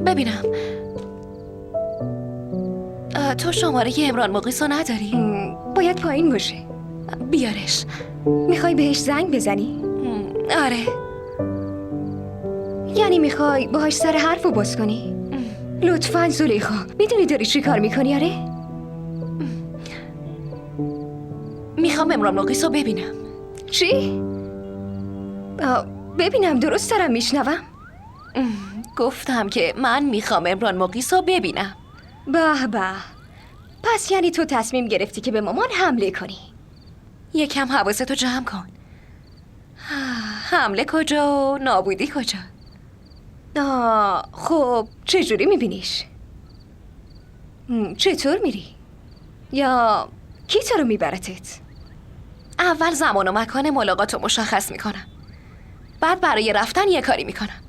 ببینم تو شماره عمران مقیسو نداری؟ باید پایین باشه. بیارش. میخوای بهش زنگ بزنی؟ آره. یعنی میخوای باهاش سر حرفو باز کنی؟ لطفاً زلیخا، میدونی داری چی کار میکنی؟ آره؟ میخوام عمران مقیسو ببینم. چی؟ ببینم درست دارم میشنوم؟ گفتم که من میخوام عمران مقیسو ببینم. به به، پس یعنی تو تصمیم گرفتی که به مامان حمله کنی؟ یکم حواستو جمع کن. حمله کجا و نابودی کجا؟ خب چجوری میبینیش؟ چطور میری؟ یا کی تو رو میبرتت؟ اول زمان و مکان ملاقاتو مشخص میکنم، بعد برای رفتن یه کاری میکنم.